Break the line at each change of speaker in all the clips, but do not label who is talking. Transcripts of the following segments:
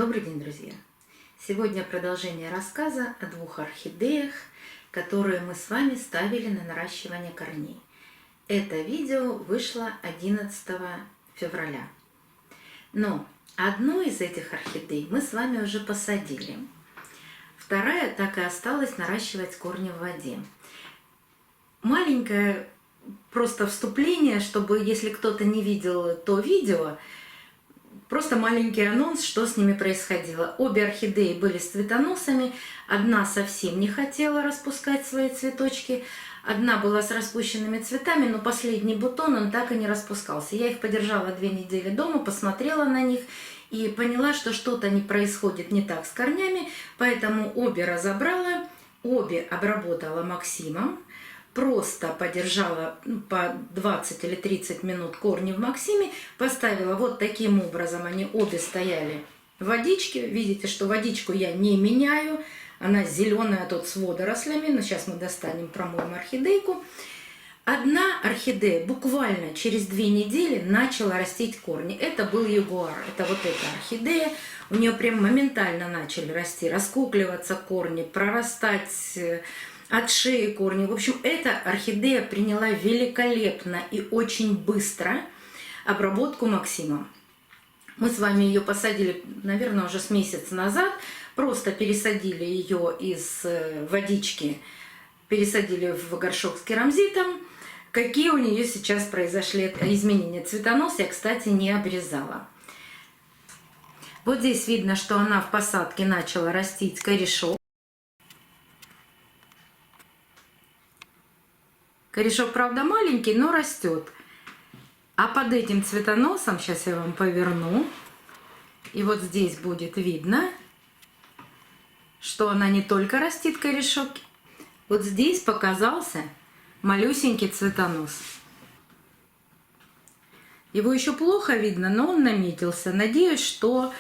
Добрый день, друзья! Сегодня продолжение рассказа о двух орхидеях, которые мы с вами ставили на наращивание корней. Это видео вышло 11 февраля. Но одну из этих орхидей мы с вами уже посадили. Вторая так и осталась наращивать корни в воде. Маленькое просто вступление, чтобы, если кто-то не видел то видео, просто маленький анонс, что с ними происходило. Обе орхидеи были с цветоносами, одна совсем не хотела распускать свои цветочки, одна была с распущенными цветами, но последний бутон, он так и не распускался. Я их подержала 2 недели дома, посмотрела на них и поняла, что что-то не происходит не так с корнями, поэтому обе разобрала, обе обработала Максимом. Просто подержала по 20 или 30 минут корни в Максиме, поставила вот таким образом, они обе стояли в водичке. Видите, что водичку я не меняю, она зеленая тут с водорослями, но сейчас мы достанем, промоем орхидейку. Одна орхидея буквально через 2 недели начала растить корни. Это был ягуар, это вот эта орхидея. У нее прям моментально начали расти, раскукливаться корни, прорастать от шеи корни. В общем, эта орхидея приняла великолепно и очень быстро обработку Максимом. Мы с вами ее посадили, наверное, уже с месяца назад. Просто пересадили ее из водички, пересадили в горшок с керамзитом. Какие у нее сейчас произошли изменения? Цветонос я, кстати, не обрезала. Вот здесь видно, что она в посадке начала растить корешок. Корешок, правда, маленький, но растет. А под этим цветоносом, сейчас я вам поверну, и вот здесь будет видно, что она не только растит корешок. Вот здесь показался малюсенький цветонос. Его еще плохо видно, но он наметился. Надеюсь, что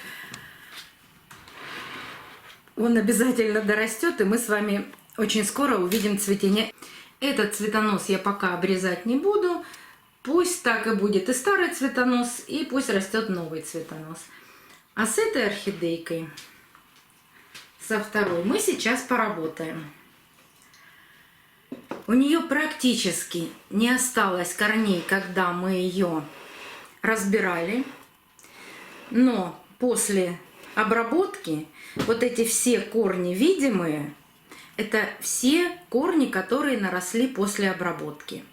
он обязательно дорастет, и мы с вами очень скоро увидим цветение. Этот цветонос я пока обрезать не буду. Пусть так и будет и старый цветонос, и пусть растет новый цветонос. А с этой орхидейкой, со второй, мы сейчас поработаем. У нее практически не осталось корней, когда мы ее разбирали. Но после обработки вот эти все корни видимые, это все корни, которые наросли после обработки.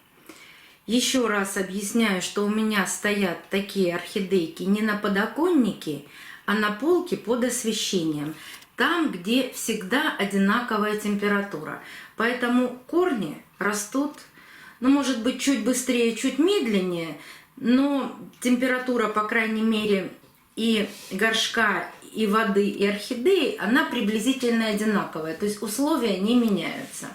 Еще раз объясняю, что у меня стоят такие орхидейки не на подоконнике, а на полке под освещением. Там, где всегда одинаковая температура. Поэтому корни растут, ну, может быть, чуть быстрее, чуть медленнее, но температура, по крайней мере, и горшка, и воды, и орхидеи, она приблизительно одинаковая. То есть условия не меняются.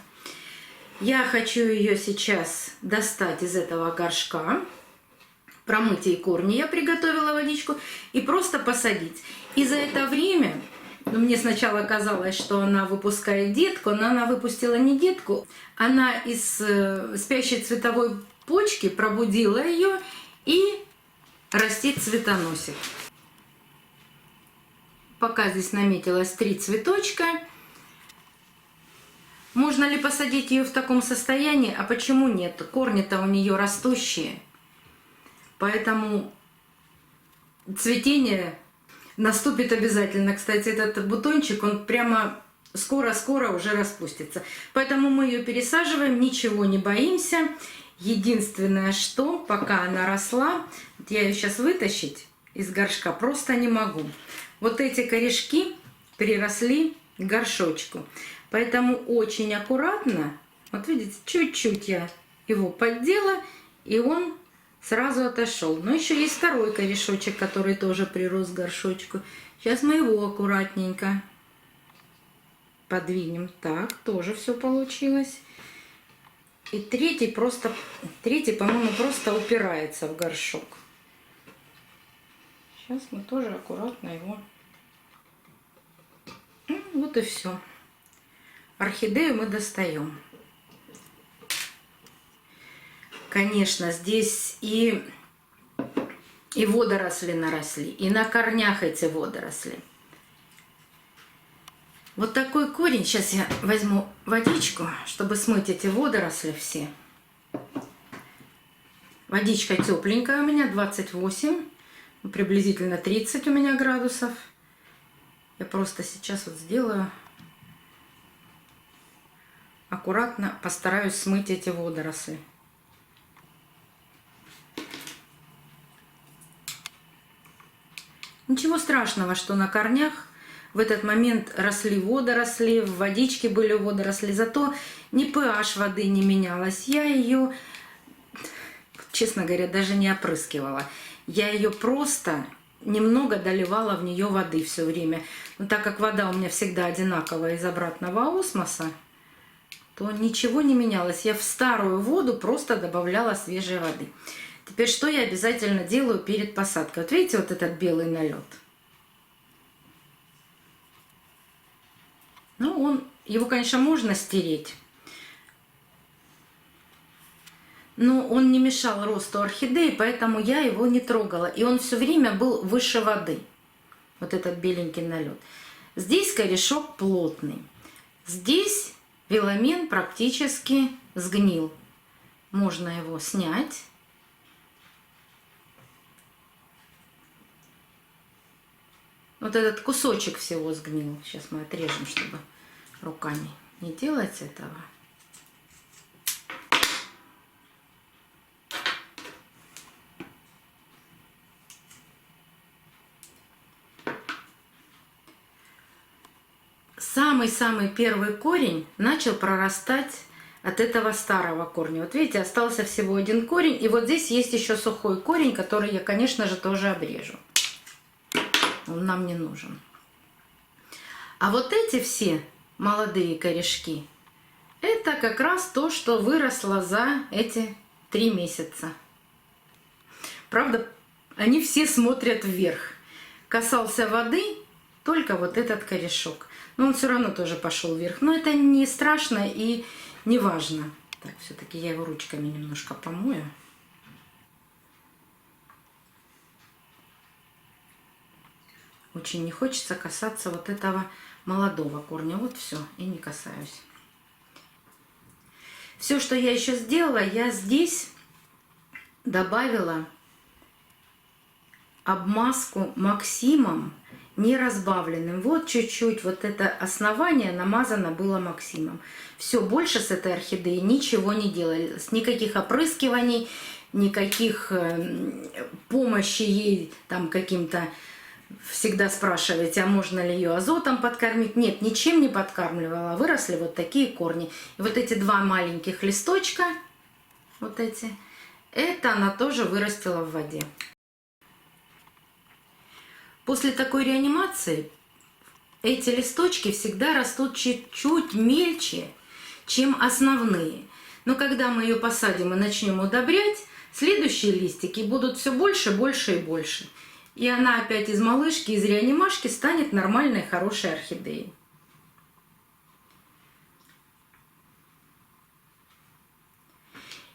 Я хочу ее сейчас достать из этого горшка, промыть ей корни, я приготовила водичку, и просто посадить. И за это время, мне сначала казалось, что она выпускает детку, но она выпустила не детку, она из спящей цветовой почки пробудила ее и растит цветоносик. Пока здесь наметилось 3 цветочка. Можно ли посадить ее в таком состоянии? А почему нет? Корни-то у нее растущие. Поэтому цветение наступит обязательно. Кстати, этот бутончик, он прямо скоро-скоро уже распустится. Поэтому мы ее пересаживаем, ничего не боимся. Единственное, что пока она росла, вот я ее сейчас вытащить из горшка просто не могу. Вот эти корешки приросли к горшочку. Поэтому очень аккуратно, вот видите, чуть-чуть я его поддела, и он сразу отошел. Но еще есть второй корешочек, который тоже прирос к горшочку. Сейчас мы его аккуратненько подвинем. Так, тоже все получилось. И третий, по-моему, просто упирается в горшок. Сейчас мы тоже аккуратно его... Вот и все. Орхидею мы достаем. Конечно, здесь и водоросли наросли, и на корнях эти водоросли. Вот такой корень. Сейчас я возьму водичку, чтобы смыть эти водоросли все. Водичка тепленькая у меня, 28, приблизительно 30 у меня градусов. Я просто сейчас вот сделаю, аккуратно постараюсь смыть эти водоросли. Ничего страшного, что на корнях в этот момент росли водоросли, в водичке были водоросли, зато ни pH воды не менялась. Я ее, честно говоря, даже не опрыскивала. Я ее просто немного доливала в нее воды все время. Но так как вода у меня всегда одинаковая из обратного осмоса, то ничего не менялось. Я в старую воду просто добавляла свежей воды. Теперь что я обязательно делаю перед посадкой? Вот видите, вот этот белый налет? Ну, его, конечно, можно стереть, но он не мешал росту орхидеи, поэтому я его не трогала. И он все время был выше воды, вот этот беленький налет. Здесь корешок плотный. Здесь веломен практически сгнил. Можно его снять. Вот этот кусочек всего сгнил. Сейчас мы отрежем, чтобы руками не делать этого. Самый-самый первый корень начал прорастать от этого старого корня. Вот видите, остался всего один корень. И вот здесь есть еще сухой корень, который я, конечно же, тоже обрежу. Он нам не нужен. А вот эти все молодые корешки, это как раз то, что выросло за эти 3 месяца. Правда, они все смотрят вверх. Касался воды только вот этот корешок. Но он все равно тоже пошел вверх. Но это не страшно и не важно. Так, все-таки я его ручками немножко помою. Очень не хочется касаться вот этого молодого корня. Вот все, и не касаюсь. Все, что я еще сделала, я здесь добавила обмазку Максимом не разбавленным. Вот чуть-чуть вот это основание намазано было Максимом. Все, больше с этой орхидеей ничего не делалось. Никаких опрыскиваний, никаких помощи ей там каким-то. Всегда спрашиваете, а можно ли ее азотом подкормить? Нет, ничем не подкармливала. Выросли вот такие корни. И вот эти 2 маленьких листочка, вот эти, это она тоже вырастила в воде. После такой реанимации эти листочки всегда растут чуть-чуть мельче, чем основные. Но когда мы ее посадим и начнем удобрять, следующие листики будут все больше, больше и больше. И она опять из малышки, из реанимашки станет нормальной, хорошей орхидеей.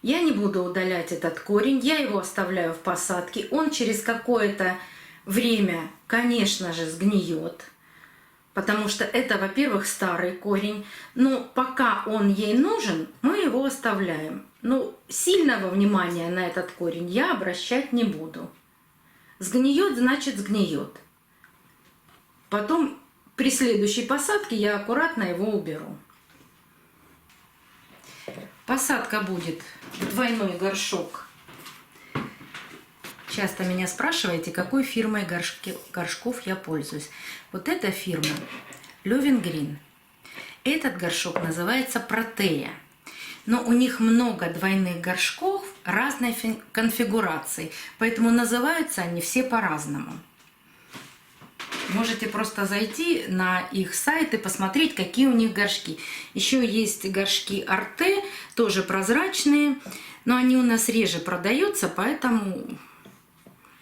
Я не буду удалять этот корень, я его оставляю в посадке. Он через какое-то время, конечно же, сгниет, потому что это, во-первых, старый корень. Но пока он ей нужен, мы его оставляем. Но сильного внимания на этот корень я обращать не буду. Сгниет, значит сгниет. Потом при следующей посадке я аккуратно его уберу. Посадка будет в двойной горшок. Часто меня спрашиваете, какой фирмой горшков я пользуюсь. Вот эта фирма Löwengreen. Этот горшок называется Protea. Но у них много двойных горшков разной конфигурации, поэтому называются они все по-разному. Можете просто зайти на их сайт и посмотреть, какие у них горшки. Еще есть горшки Arte, тоже прозрачные, но они у нас реже продаются, поэтому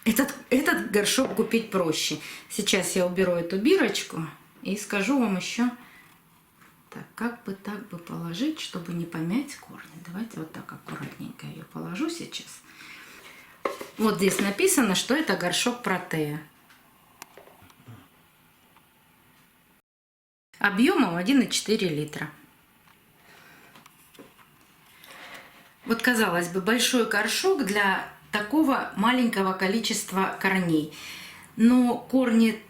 этот горшок купить проще. Сейчас я уберу эту бирочку и скажу вам еще... Так, так бы положить, чтобы не помять корни. Давайте вот так аккуратненько ее положу сейчас. Вот здесь написано, что это горшок Protea. объемом 1,4 литра. Вот, казалось бы, большой горшок для такого маленького количества корней. Но корни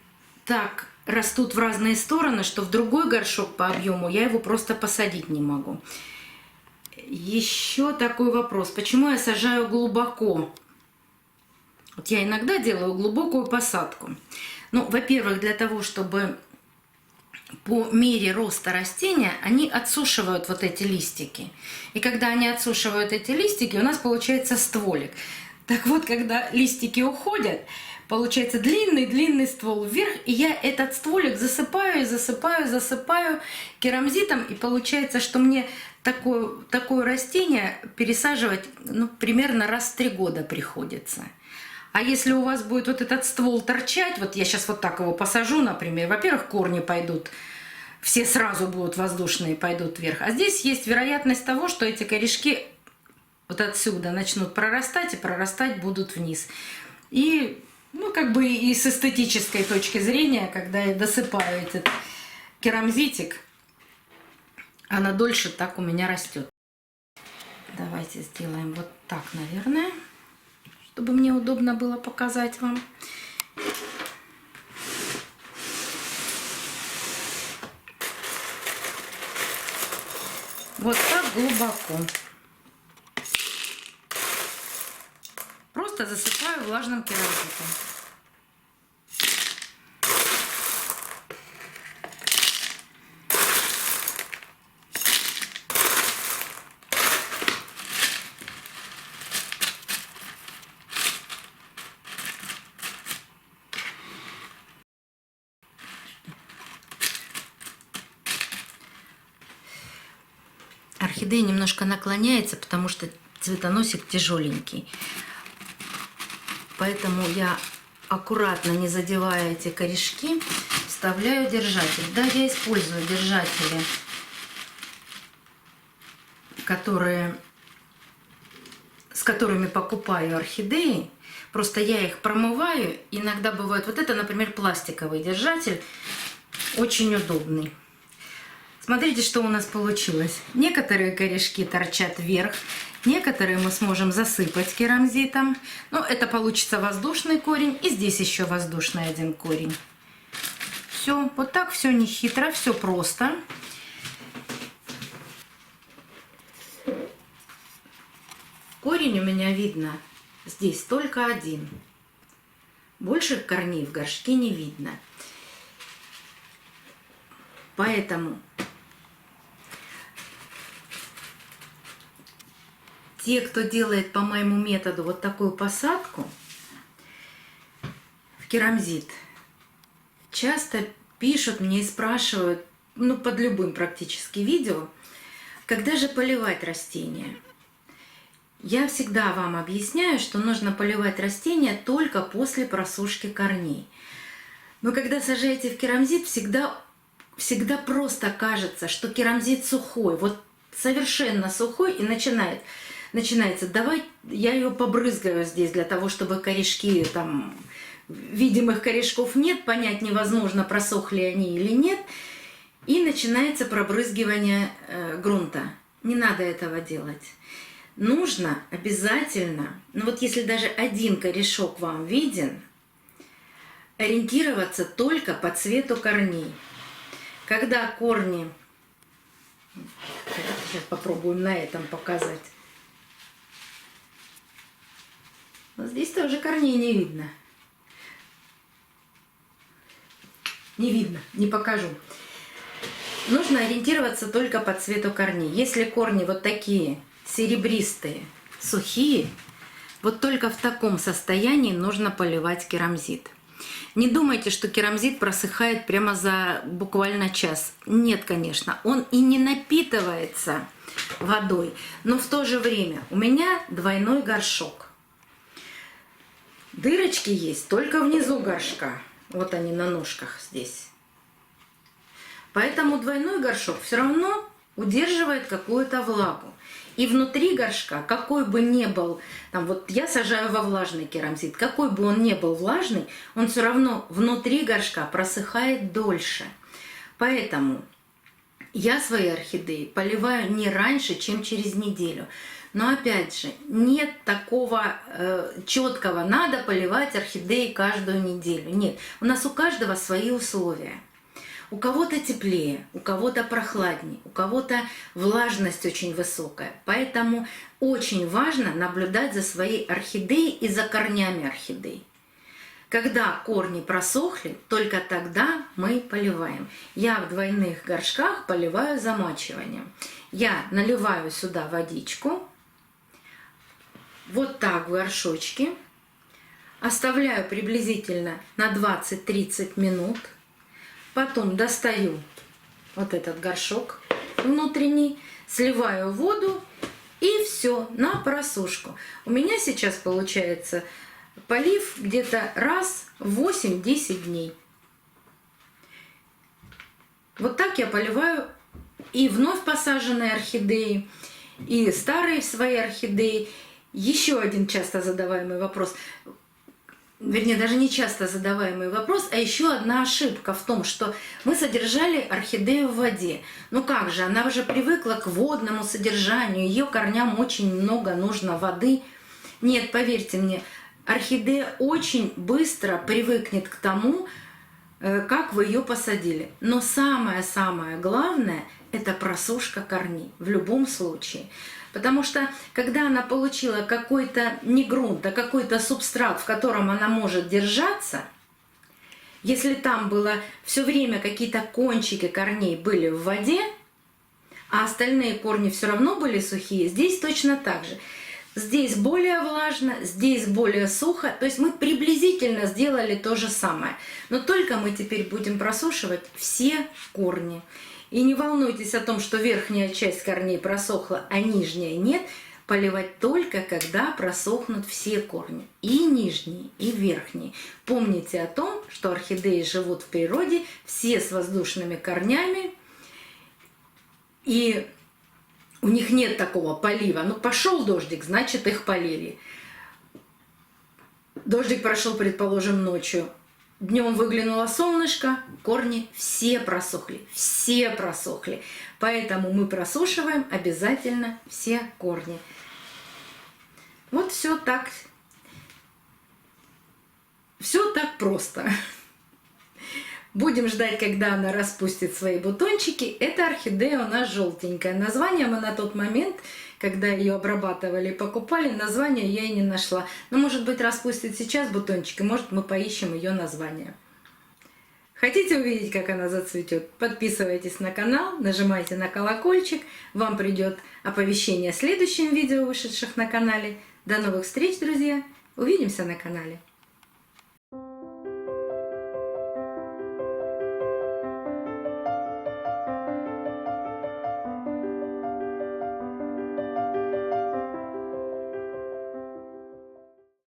так растут в разные стороны, что в другой горшок по объему я его просто посадить не могу. Еще такой вопрос. Почему я сажаю глубоко? Вот я иногда делаю глубокую посадку. Ну, во-первых, для того, чтобы по мере роста растения они отсушивают вот эти листики. И когда они отсушивают эти листики, у нас получается стволик. Так вот, когда листики уходят, получается длинный-длинный ствол вверх, и я этот стволик засыпаю керамзитом, и получается, что мне такое растение пересаживать примерно раз в 3 года приходится. А если у вас будет вот этот ствол торчать, вот я сейчас вот так его посажу, например, во-первых, корни пойдут, все сразу будут воздушные, пойдут вверх. А здесь есть вероятность того, что эти корешки вот отсюда начнут прорастать, и прорастать будут вниз. И, как бы и с эстетической точки зрения, когда я досыпаю этот керамзитик, она дольше так у меня растет. Давайте сделаем вот так, наверное, чтобы мне удобно было показать вам. Вот так глубоко. Просто засыпаю влажным керамзитом. Орхидея немножко наклоняется, потому что цветоносик тяжеленький. Поэтому я аккуратно, не задевая эти корешки, вставляю держатель. Да, я использую держатели, с которыми покупаю орхидеи. Просто я их промываю. Иногда бывает, вот это, например, пластиковый держатель, очень удобный. Смотрите, что у нас получилось. Некоторые корешки торчат вверх, некоторые мы сможем засыпать керамзитом. Но это получится воздушный корень, и здесь еще воздушный один корень. Все, вот так все не хитро, все просто. Корень у меня видно здесь только один. Больше корней в горшке не видно. Поэтому те, кто делает по моему методу вот такую посадку в керамзит, часто пишут мне и спрашивают, под любым практически видео, когда же поливать растения. Я всегда вам объясняю, что нужно поливать растения только после просушки корней. Но когда сажаете в керамзит, всегда просто кажется, что керамзит сухой, вот совершенно сухой, и начинается, давай я ее побрызгаю здесь для того, чтобы корешки, там видимых корешков нет, понять невозможно, просохли они или нет, и начинается пробрызгивание грунта. Не надо этого делать. Нужно обязательно, вот если даже один корешок вам виден, ориентироваться только по цвету корней. Когда корни, сейчас попробуем на этом показать. Но здесь тоже корней не видно. Не видно, не покажу. Нужно ориентироваться только по цвету корней. Если корни вот такие серебристые, сухие, вот только в таком состоянии нужно поливать керамзит. Не думайте, что керамзит просыхает прямо за буквально час. Нет, конечно, он и не напитывается водой, но в то же время у меня двойной горшок. Дырочки есть только внизу горшка. Вот они на ножках здесь. Поэтому двойной горшок все равно удерживает какую-то влагу. И внутри горшка, какой бы ни был, вот я сажаю во влажный керамзит, какой бы он ни был влажный, он все равно внутри горшка просыхает дольше. Поэтому я свои орхидеи поливаю не раньше, чем через неделю. Но опять же, нет такого четкого, надо поливать орхидеи каждую неделю. Нет, у нас у каждого свои условия. У кого-то теплее, у кого-то прохладнее, у кого-то влажность очень высокая. Поэтому очень важно наблюдать за своей орхидеей и за корнями орхидей. Когда корни просохли, только тогда мы поливаем. Я в двойных горшках поливаю замачиванием. Я наливаю сюда водичку, вот так в горшочке, оставляю приблизительно на 20-30 минут. Потом достаю вот этот горшок внутренний, сливаю воду и все на просушку. У меня сейчас получается полив где-то раз в 8-10 дней. Вот так я поливаю и вновь посаженные орхидеи, и старые свои орхидеи. Еще один часто задаваемый вопрос. Вернее, даже не часто задаваемый вопрос, а еще одна ошибка в том, что мы содержали орхидею в воде. Ну как же, она уже привыкла к водному содержанию, ее корням очень много нужно воды. Нет, поверьте мне, орхидея очень быстро привыкнет к тому, как вы ее посадили. Но самое-самое главное – это просушка корней в любом случае. Потому что, когда она получила какой-то не грунт, а какой-то субстрат, в котором она может держаться, если там было все время какие-то кончики корней были в воде, а остальные корни все равно были сухие, здесь точно так же. Здесь более влажно, здесь более сухо. То есть мы приблизительно сделали то же самое. Но только мы теперь будем просушивать все корни. И не волнуйтесь о том, что верхняя часть корней просохла, а нижняя нет. Поливать только, когда просохнут все корни. И нижние, и верхние. Помните о том, что орхидеи живут в природе, все с воздушными корнями. И у них нет такого полива. Ну, пошел дождик, значит, их полили. Дождик прошел, предположим, ночью. Днем выглянуло солнышко, корни все просохли, все просохли. Поэтому мы просушиваем обязательно все корни. Вот все так просто. Будем ждать, когда она распустит свои бутончики. Эта орхидея у нас желтенькая. Название мы на тот момент, когда ее обрабатывали и покупали, название я и не нашла. Но, может быть, распустит сейчас бутончики, может, мы поищем ее название. Хотите увидеть, как она зацветет? Подписывайтесь на канал, нажимайте на колокольчик. Вам придет оповещение о следующем видео, вышедших на канале. До новых встреч, друзья! Увидимся на канале!